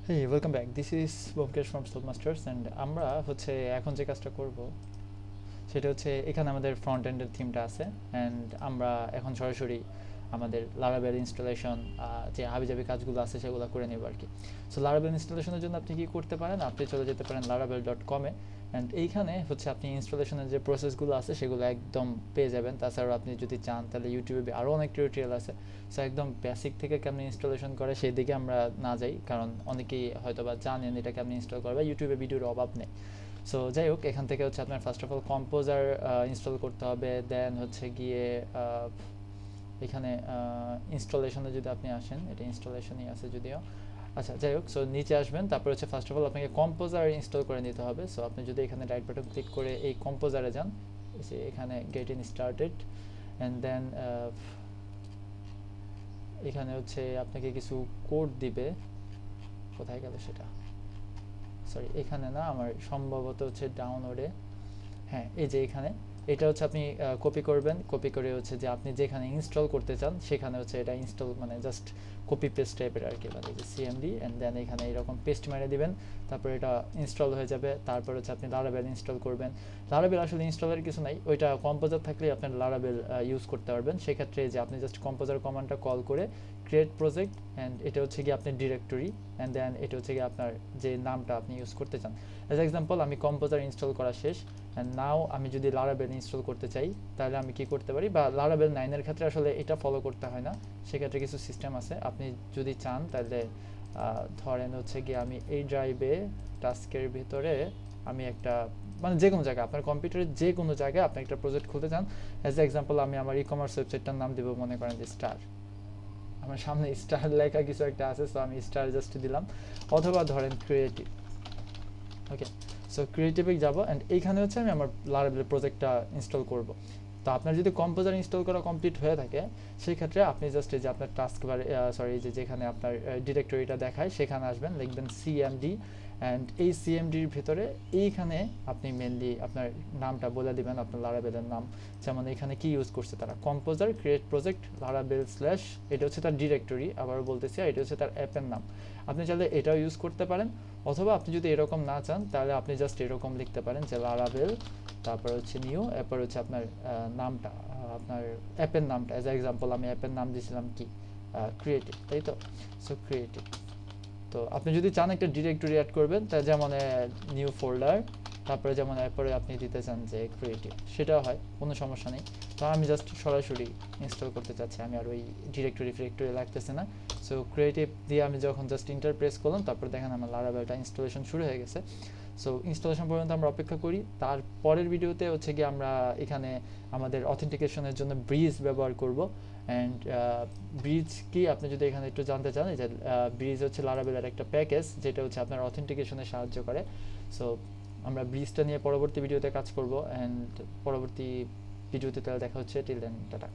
Hey, welcome back. This is Bhumkesh from Masters and আমরা হচ্ছে এখন যে কাজটা করব সেটা হচ্ছে এখানে আমাদের ফ্রন্ট এন্ডের থিমটা আছে অ্যান্ড আমরা এখন সরাসরি আমাদের Laravel ইনস্টলেশন যে হাবিজাবি কাজগুলো আছে সেগুলো করে নেব আর কি। সো Laravel ইনস্টলেশনের জন্য আপনি কি করতে পারেন, আপনি চলে যেতে পারেন laravel.com-এ অ্যান্ড এইখানে হচ্ছে আপনি ইনস্টলেশনের যে প্রসেসগুলো আছে সেগুলো একদম পেয়ে যাবেন। তাছাড়াও আপনি যদি চান তাহলে ইউটিউবে আরও অনেক টিউটোরিয়াল আছে। সো একদম বেসিক থেকে কেমনি ইনস্টলেশন করে সেই দিকে আমরা না যাই, কারণ অনেকেই হয়তো বা জানেন এটা কেমনি ইনস্টল করবে, ইউটিউবে ভিডিওর অভাব নেই। সো যাই হোক, এখান থেকে হচ্ছে আপনার first of all composer install করতে হবে, দেন হচ্ছে গিয়ে এখানে ইনস্টলেশনে যদি আপনি আসেন, এটা ইনস্টলেশনই আছে যদিও। আচ্ছা যাই হোক, সো নিচে আসবেন, তারপর হচ্ছে ফার্স্ট অফ অল আপনাকে কম্পোজার ইনস্টল করে নিতে হবে। সো আপনি যদি এখানে রাইট বাটন ক্লিক করে এই কম্পোজারে যান, এখানে get in started and then এখানে হচ্ছে আপনাকে কিছু কোড দিবে, কোথায় গেল সেটা, সরি এখানে না, আমার সম্ভবত হচ্ছে ডাউনলোডে, হ্যাঁ এই যে এখানে, এটা হচ্ছে আপনি কপি করবেন, কপি করে হচ্ছে যে আপনি যেখানে ইনস্টল করতে চান সেখানে হচ্ছে এটা ইনস্টল মানে জাস্ট কপি পেস্ট টাইপের আর কি, মানে যে সিএমডি অ্যান্ড দেন এখানে এরকম পেস্ট মেরে দিবেন, তারপর এটা ইনস্টল হয়ে যাবে। তারপর হচ্ছে আপনি লারাবেল ইনস্টল করবেন। লারাবেল আসলে ইনস্টলের কিছু নাই, ওইটা কম্পোজার থাকলে আপনার লারাবেল ইউজ করতে পারবেন। সেক্ষেত্রে যে আপনি জাস্ট কম্পোজার কমান্ডটা কল করে ক্রিয়েট প্রজেক্ট অ্যান্ড এটা হচ্ছে কি আপনার ডিরেক্টরি অ্যান্ড দেন এটা হচ্ছে কি আপনার যে নামটা আপনি ইউজ করতে চান। অ্যাজ এক্সাম্পল আমি কম্পোজার ইনস্টল করা শেষ অ্যান্ড নাও আমি যদি লারাবেল ইনস্টল করতে চাই তাহলে আমি কি করতে পারি, বা লারাবেল 9 এর ক্ষেত্রে আসলে এটা ফলো করতে হয় না, সেক্ষেত্রে কিছু সিস্টেম আছে। আপনি যদি চান তাহলে ধরেন হচ্ছে কি আমি এই ড্রাইভে টাস্কের ভিতরে আমি একটা মানে যে কোনো জায়গায় আপনার কম্পিউটারের যে কোনো জায়গায় আপনি একটা প্রজেক্ট খুলতে চান। অ্যাজ এক্সাম্পল আমি আমার ই-কমার্স ওয়েবসাইটটার নাম দিব মনে করেন যে স্টার, আমার সামনে স্টার লেখা কিছু একটা আছে, সো আমি স্টার জাস্ট দিলাম। অথবা ধরেন ক্রিয়েটিভ, ওকে, সো ক্রিয়েটিভে যাব অ্যান্ড এইখানে হচ্ছে আমি আমার লারাবেল প্রজেক্টটা ইনস্টল করব। তো আপনার যদি কম্পোজার ইনস্টল করা কমপ্লিট হয়ে থাকে সেই ক্ষেত্রে আপনি জাস্ট এই যে আপনার টাস্ক বার, সরি এই যে যেখানে আপনার ডিরেক্টরিটা দেখায় সেখানে আসবেন, লিখবেন সিএমডি অ্যান্ড এই সিএমডির ভিতরে এইখানে আপনি মেনলি আপনার নামটা বলে দিবেন, আপনার লারাবেলের নাম। যেমন এখানে কি ইউজ করছে তারা, কম্পোজার ক্রিয়েট প্রজেক্ট লারাবেল স্ল্যাশ, এটা হচ্ছে তার ডিরেক্টরি, আবার বলতেছি আর এটা হচ্ছে তার অ্যাপের নাম। আপনি চাইলে এটাও ইউজ করতে পারেন, অথবা আপনি যদি এরকম না চান তাহলে আপনি জাস্ট এরকম লিখতে পারেন যে লারাবেল, তারপর হচ্ছে নিউ, এরপর হচ্ছে আপনার নামটা, আপনার অ্যাপের নামটা। অ্যাজ এক্সাম্পল আমি অ্যাপের নাম দিয়েছিলাম কি ক্রিয়েটিভ, তাই তো। সো ক্রিয়েটিভ, তো আপনি যদি চান একটা ডিরেক্টরি অ্যাড করবেন, তা যেমন নিউ ফোল্ডার, তারপরে যেমন এরপরে আপনি দিতে চান যে ক্রিয়েটিভ, সেটাও হয়, কোনো সমস্যা নেই। তো আমি জাস্ট সরাসরি ইনস্টল করতে চাচ্ছি, আমি আর ওই ডিরেক্টরি ফিরেক্টরি লাগতেছে না। সো ক্রিয়েটিভ দিয়ে আমি যখন জাস্ট ইন্টার প্রেস করলাম, তারপর দেখেন আমার লারাবেলটা ইনস্টলেশন শুরু হয়ে গেছে। সো ইনস্টলেশন পর্যন্ত আমরা অপেক্ষা করি। তার পরের ভিডিওতে হচ্ছে কি আমরা এখানে আমাদের অথেন্টিকেশনের জন্য ব্রিজ ব্যবহার করব। অ্যান্ড ব্রিজ কি আপনি যদি এখানে একটু জানতে চান, যে ব্রিজ হচ্ছে লারাবেলের একটা প্যাকেজ যেটা হচ্ছে আপনার অথেন্টিকেশনে সাহায্য করে। সো আমরা ব্রিজটা নিয়ে পরবর্তী ভিডিওতে কাজ করব অ্যান্ড পরবর্তী ভিডিওতে তাহলে দেখা হচ্ছে। Till then, tata.